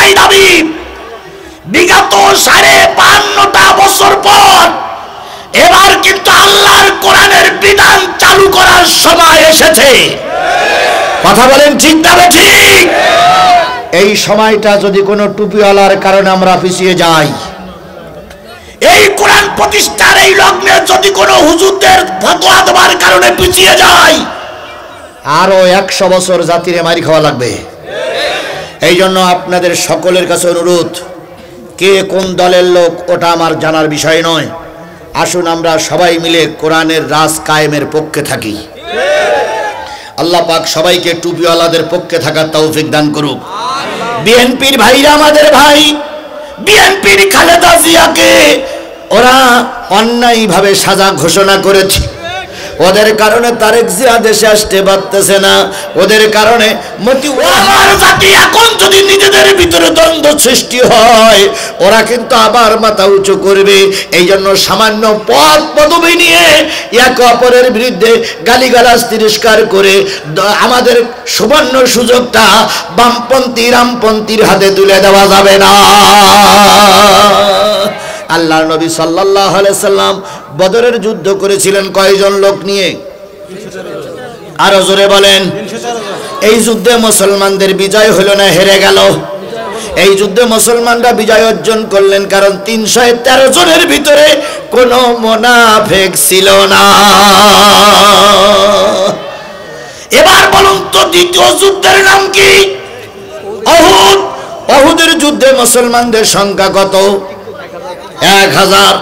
একটাই দাবি, বিগত ৫৫টা বছর পর এবার কিন্তু আল্লাহর কোরআনের বিধান চালু করার সময় এসেছে। কথা বলেন ঠিক না ঠিক? এই সময়টা যদি কোনো টুপিওয়ালার কারণে আমরা পিছিয়ে যাই, এই কোরআন প্রতিষ্ঠার এই লগ্নে যদি কোনো হুজুরদের ফতোয়া দেওয়ার কারণে পিছিয়ে যাই, আরো ১০০ বছর জাতিরে মারি খাওয়া লাগবে। এই জন্য আপনাদের সকলের কাছে অনুরোধ, কে কোন দলের লোক ওটা আমার জানার বিষয় নয়, আসুন আমরা সবাই মিলে কোরআনের রাজ কায়েমের পক্ষে থাকি। আল্লাহ পাক সবাইকে টুপিওয়ালাদের পক্ষে থাকার তৌফিক দান করুক। বিএনপির ভাইরা আমাদের ভাই, বিএনপির খালেদা জিয়াকে ওরা অন্যায়ভাবে সাজা ঘোষণা করেছে, ওদের কারণে তারেক জিয়া দেশে আসতে পারতেছে না, ওদের কারণে মতিউর জাতি এখন যদি নিজেদের ভিতরে দ্বন্দ্ব সৃষ্টি হয়, ওরা কিন্তু আবার মাথা উঁচু করবে। এই জন্য সামান্য পদ পদবি নিয়ে একে অপরের বিরুদ্ধে গালিগালাজ তিরস্কার করে আমাদের সুবর্ণ সুযোগটা বামপন্থী রামপন্থীর হাতে তুলে দেওয়া যাবে না। আল্লাহর নবী সাল্লাল্লাহু আলাইহি সাল্লাম বদরের যুদ্ধ করেছিলেন কয়জন লোক নিয়ে? আরো জোরে বলেন। এই যুদ্ধে মুসলমানদের বিজয় হলো না, হেরে গেল? এই যুদ্ধে মুসলমানরা বিজয় অর্জন করলেন কারণ ৩১৩ জনের ভিতরে কোনো মুনাফিক ছিল না। এবার বলুন তো দ্বিতীয় যুদ্ধের নাম কি? উহুদ। উহুদের যুদ্ধে মুসলমানদের সংখ্যা কত? ১০০০।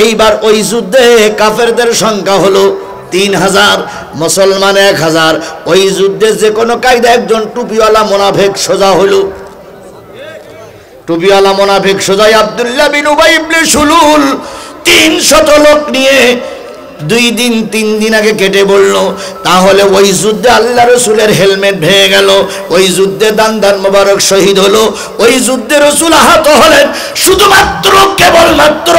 এইবার ওই যুদ্ধে কাফেরদের সংখ্যা হলো ৩০০০, মুসলমান ১০০০। ওই যুদ্ধে যে কোনো কায়দা একজন টুপিওয়ালা মুনাফিক সোজা হলো। টুপিওয়ালা মুনাফিক সোজাই আব্দুল্লাহ বিন উবাই ইবনে সুলুল ৩০০ লোক নিয়ে ২ দিন ৩ দিন আগে কেটে বলল। তাহলে ওই যুদ্ধে আল্লাহ রসুলের হেলমেট ভেঙে গেল, ওই যুদ্ধে দান মোবারক শহীদ হলো, ওই যুদ্ধে রসুল আহত হলেন শুধুমাত্র কেবলমাত্র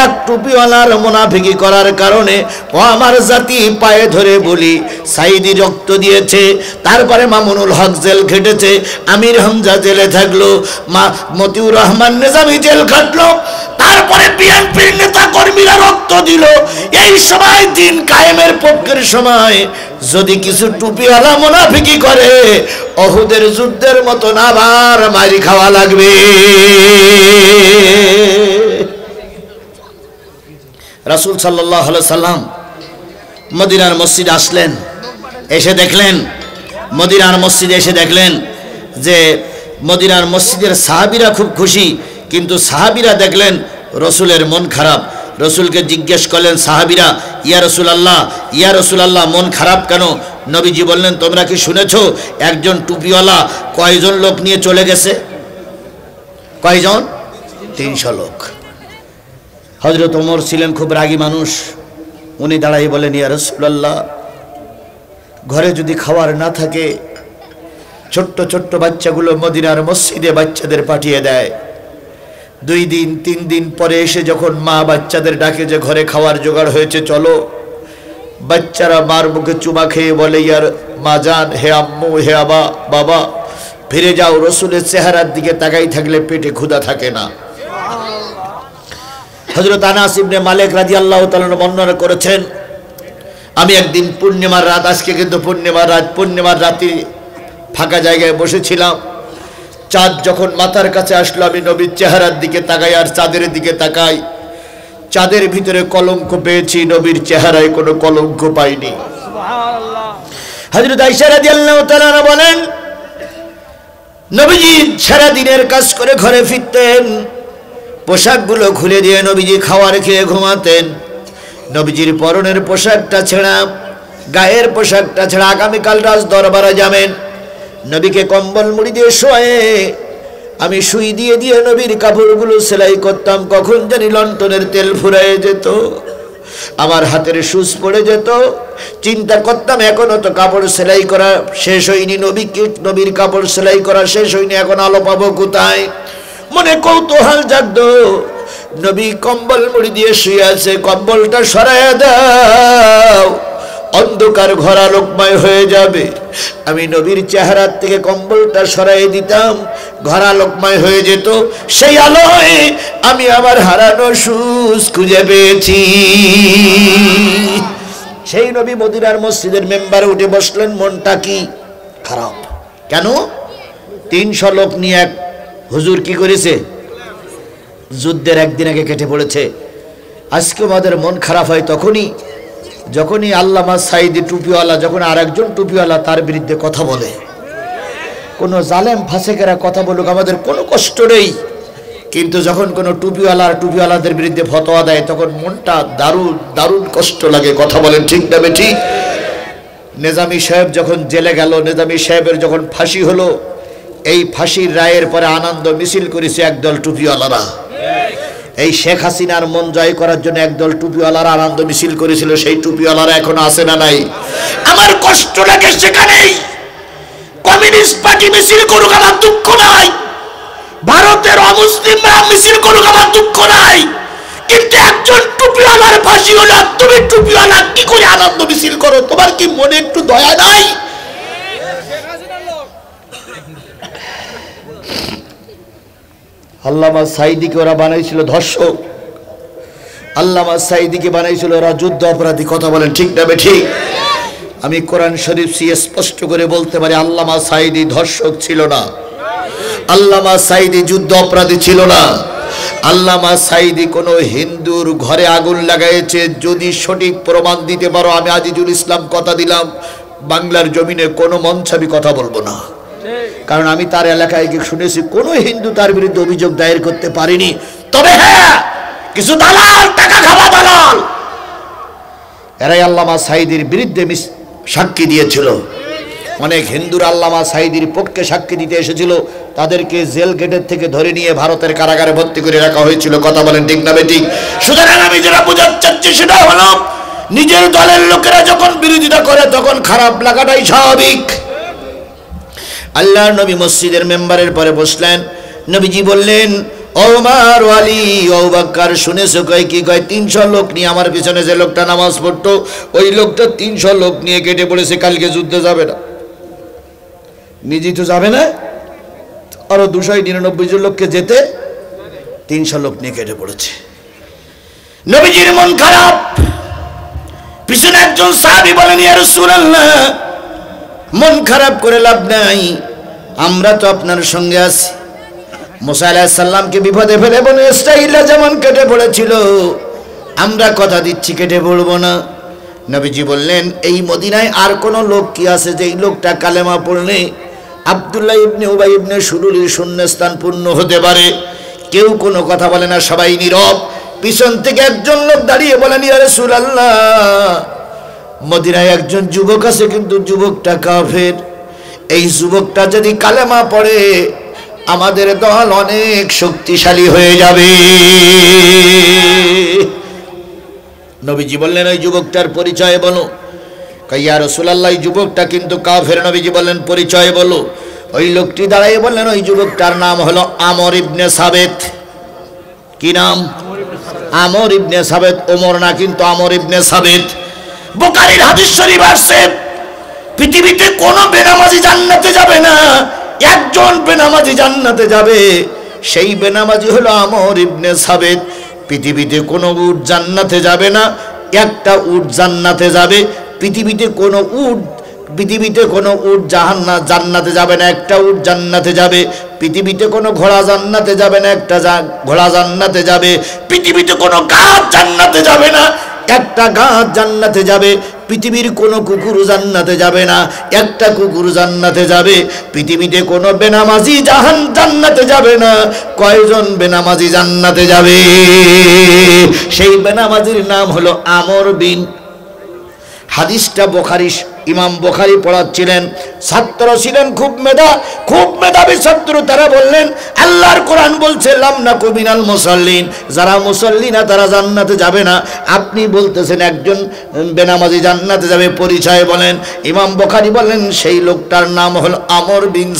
এক টুপিওয়ালার মুনাফিকি করার কারণে। ও আমার জাতি, পায়ে ধরে বলি, সাইদি রক্ত দিয়েছে, তারপরে মামুনুল হক জেল খেটেছে, আমির হামজা জেলে থাকলো, মতিউর রহমান নিজামী জেল খাটলো, তারপরে বিএনপির নেতা কর্মীরা রক্ত দিল। এই সময় দিন কায়েমের পক্ষের সময় যদি কিছু টুপিওয়ালা মুনাফিকি করে, উহুদের যুদ্ধের মতন আবার মারি খাওয়া লাগবে। রাসূল সাল্লাল্লাহু আলাইহি সাল্লাম মদিনার মসজিদে আসলেন, এসে দেখলেন, মদিনার মসজিদে এসে দেখলেন যে মদিনার মসজিদের সাহাবীরা খুব খুশি, কিন্তু সাহাবীরা দেখলেন রসুলের মন খারাপ। রসুলকে জিজ্ঞেস করলেন সাহাবীরা, ইয়া রাসূলুল্লাহ মন খারাপ কেন? নবীজি বললেন, তোমরা কি শুনেছো একজন টুপিওয়ালা কয়জন লোক নিয়ে চলে গেছে? কয়জন? ৩০০ লোক। হযরত ওমর ছিলেন খুব রাগী মানুষ, উনি দাঁড়াই বলেন, ইয়া রাসূলুল্লাহ, ঘরে যদি খাবার না থাকে, ছোট্ট ছোট্ট বাচ্চাগুলো মদিনার মসজিদে বাচ্চাদের পাঠিয়ে দেয়, ২ দিন ৩ দিন পরে এসে যখন মা বাচ্চাদের ডাকে যে ঘরে খাওয়ার জোগাড় হয়েছে চলো, বাচ্চারা মার মুখে চুমা খেয়ে বলে, ইয়ার মা জান, হে আম্মু, হে বাবা, ফিরে যাও। রসুলের চেহারার দিকে তাকাই থাকলে পেটে ক্ষুধা থাকে না। হযরত আনাস ইবনে মালিক রাদিয়াল্লাহু তাআলা বর্ণনা করেছেন, আমি একদিন পূর্ণিমার রাত, আজকে কিন্তু পূর্ণিমার রাতে ফাঁকা জায়গায় বসেছিলাম। চাঁদ যখন মাথার কাছে আসলো, আমি নবীর চেহারার দিকে তাকাই আর চাঁদের দিকে তাকাই, চাঁদের ভিতরে কলঙ্ক পেয়েছি, নবীর চেহারায় কোনো কলঙ্ক পাইনি। হযরত আয়েশা রাদিয়াল্লাহু তাআলা বলেন, নবীজি সারা দিনের কাজ করে ঘরে ফিরতেন, পোশাকগুলো খুলে দিয়ে নবীজি খাওয়ার খেয়ে ঘুমাতেন। নবীজির পরনের পোশাকটা ছেঁড়া, গায়ের পোশাকটা ছেঁড়া। আগামীকাল রাজ দরবারে যাবেন, নবীকে কম্বল মুড়ি দিয়ে শোয়ে আমি সুই দিয়ে দিয়ে নবীর কাপড়গুলো সেলাই করতাম। কখন জানি লন্ঠনের তেল ফুরায়ে যেত, আমার হাতের সুচ পড়ে যেত। চিন্তা করতাম, এখনো তো কাপড় সেলাই করা শেষ হয়নি, নবীর কাপড় সেলাই করা শেষ হয়নি, এখন আলো পাবো কোথায়? মনে কৌতূহল জাগত। নবী কম্বল মুড়ি দিয়ে শুয়ে আছে, কম্বলটা সরাইয়া দাও। অন্ধকার ঘোরা লোকময় হয়ে যাবে। আমি নবীর চেহারা থেকে কম্বলটা সরাই দিতাম, ঘোরা লোকময় হয়ে যেত। সেই আলোয় আমি আমার হারানো সুজ খুঁজে পেয়েছি। সেই নবী মদিনার মসজিদের মেম্বারে উঠে বসলেন। মনটা কি খারাপ? কেন? 300 লোক নিয়ে এক হুজুর কি করেছে? যুদ্ধের একদিন আগে কেটে পড়েছে। আজকে আমাদের মন খারাপ হয় যখনই আল্লামা সাঈদী টুপিওয়ালা, যখন আরেকজন টুপিওয়ালা তার বিরুদ্ধে কথা বলে, কোন জালেম ফাসেকেরা কথা বলুক, আমাদের কোনো কষ্ট নেই। কিন্তু যখন কোনো টুপিওয়ালাদের বিরুদ্ধে ফতোয়া দেয়, তখন মনটা দারুণ দারুণ কষ্ট লাগে। কথা বলেন ঠিক না বেঠিক? নিজামী সাহেব যখন জেলে গেল, নিজামী সাহেবের যখন ফাঁসি হলো, এই ফাঁসির রায়ের পরে আনন্দ মিছিল করেছে একদল টুপিওয়ালারা। এই শেখ হাসিনার মন জয় করার জন্য একদল টুপিওয়ালারা আনন্দ মিছিল করেছিল। সেই টুপিওয়ালারা এখনো আছে না নাই? আমার কষ্ট লাগে সেখানেই। কমিউনিস্ট পার্টি মিছিল করুক, আমার দুঃখ নাই। ভারতের অমুসলিমরা মিছিল করুক, আমার দুঃখ নাই। কিন্তু একজন টুপিওয়ালার ফাঁসি হলো, তুমি টুপিওয়ালা কি করে আনন্দ মিছিল করো? তোমার কি মনে একটু দয়া নাই? আল্লামা সাঈদীকে ওরা বানাইছিল ধর্ষক, আল্লামা সাঈদীকে বানাইছিল ওরা যুদ্ধ অপরাধী। কথা বলেন ঠিক না বেঠিক? আমি কোরআন শরীফ স্পষ্ট করে বলতে পারি, আল্লামা সাঈদী ধর্ষক ছিল না, আল্লামা সাঈদী যুদ্ধ অপরাধী ছিল না। আল্লামা সাঈদী কোনো হিন্দুর ঘরে আগুন লাগাইছে, যদি সঠিক প্রমাণ দিতে পারো, আমি আজিজুল ইসলাম কথা দিলাম, বাংলার জমিনে কোনো মঞ্চাবি কথা বলবো না। কারণ আমি তার এলাকায় গিয়ে শুনেছি কোনো হিন্দু তার বিরুদ্ধে অভিযোগ দায়ের করতে পারেনি। তবে হ্যাঁ, কিছু দালাল, টাকা খাওয়া দালাল, এরাই আল্লামা সাঈদীর বিরুদ্ধে সাক্ষী দিয়েছিল। অনেক হিন্দুর আল্লামা সাঈদীর পক্ষে সাক্ষী দিতে এসেছিল, তাদেরকে জেল গেটের থেকে ধরে নিয়ে ভারতের কারাগারে ভর্তি করে রাখা হয়েছিল। কথা বলেন ঠিক না বেঠিক? সুতরাং আমি যেটা বোঝাতে চাচ্ছি সেটা হলো, নিজের দলের লোকেরা যখন বিরোধিতা করে তখন খারাপ লাগাটাই স্বাভাবিক। আল্লাহর নবী মসজিদের মেম্বারের পরে বসলেন। নবীজি বললেন, ওমর, আলী, আবু বকর, শুনেছো কয় কি? কয় 300 লোক নিয়ে আমার পিছনে যে লোকটা নামাজ পড়তো, ওই লোকটা 300 লোক নিয়ে কেটে পড়েছে, কালকে যুদ্ধে যাবে না। নিজেই তো যাবে না, আরো 299 জন লোককে যেতে 300 লোক নিয়ে কেটে পড়েছে। নবীজির মন খারাপ। পিছনে একজন সাহাবী বলেন, ইয়া রাসূলুল্লাহ, মন খারাপ করে লাভ নাই, আমরা তো আপনার সঙ্গে আছি। মুসা আলাইহিস সালামকে বিপদে ফেলে বনে ইসরাঈলরা যেমন কেটে পড়েছিল, আমরা কথা দিচ্ছি কেটে পড়ব না। নবীজি বললেন, এই মদিনায় আর কোন লোক কি আছে যে এই লোকটা কালেমা পড়লে আব্দুল্লাহ ইবনে উবাই ইবনে সুলুলের শূন্যস্থান পূর্ণ হতে পারে? কেউ কোনো কথা বলে না, সবাই নীরব। পিছন থেকে একজন লোক দাঁড়িয়ে বলেন, ইয়া রাসূলুল্লাহ, মদিনায় একজন যুবক আছে, কিন্তু যুবকটা কাফের। এই যুবকটা যদি কালেমা পড়ে আমাদের দল অনেক শক্তিশালী হয়ে যাবে। নবীজি বললেন, ওই যুবকটার পরিচয় বলো। ইয়া রাসূলুল্লাহ, এই যুবকটা কিন্তু কাফের। নবীজি বললেন, পরিচয় বলো। ওই লোকটি দাঁড়িয়ে বললেন, ওই যুবকটার নাম হলো আমর ইবনে সাবেত। কি নাম? আমর ইবনে সাবেত। ওমর না, কিন্তু আমর ইবনে সাবেত। বুখারীর হাদিস শরীফ আছে, পৃথিবীতে কোনো বেনামাজি জান্নাতে যাবে না, একজন বেনামাজি জান্নাতে যাবে, সেই বেনামাজি হলো আমর ইবনে সাবেত। পৃথিবীতে কোনো উট জান্নাতে যাবে না, একটা উট জান্নাতে যাবে। পৃথিবীতে কোনো উট জান্নাতে যাবে না, একটা উট জান্নাতে যাবে। পৃথিবীতে কোনো ঘোড়া জান্নাতে যাবে না, একটা ঘোড়া জান্নাতে যাবে। পৃথিবীতে কোনো গাছ জান্নাতে যাবে না, একটা গাছ জান্নাতে যাবে। পৃথিবীর কোনো কুকুর জান্নাতে যাবে না, একটা কুকুর জান্নাতে যাবে। পৃথিবীতে কোনো বেনামাজি জান্নাতে যাবে না, কয়জন বেনামাজি জান্নাতে যাবে? সেই বেনামাজির নাম হলো আমর বিন। হাদিসটা বুখারী, ইমাম বুখারী পড়াচ্ছিলেন, ছাত্র ছিলেন খুব মেধাবী ছাত্র। তারা বললেন, আল্লাহর কোরআন বলছে লাম নাকু মিনাল মুসাল্লিন, যারা মুসাল্লি না তারা জান্নাতে যাবে না। আপনি বলতেছেন একজন বেনামাজি জান্নাতে যাবে, পরিচয় বলেন। ইমাম বুখারী বলেন, সেই লোকটার নাম হলো আমর বিন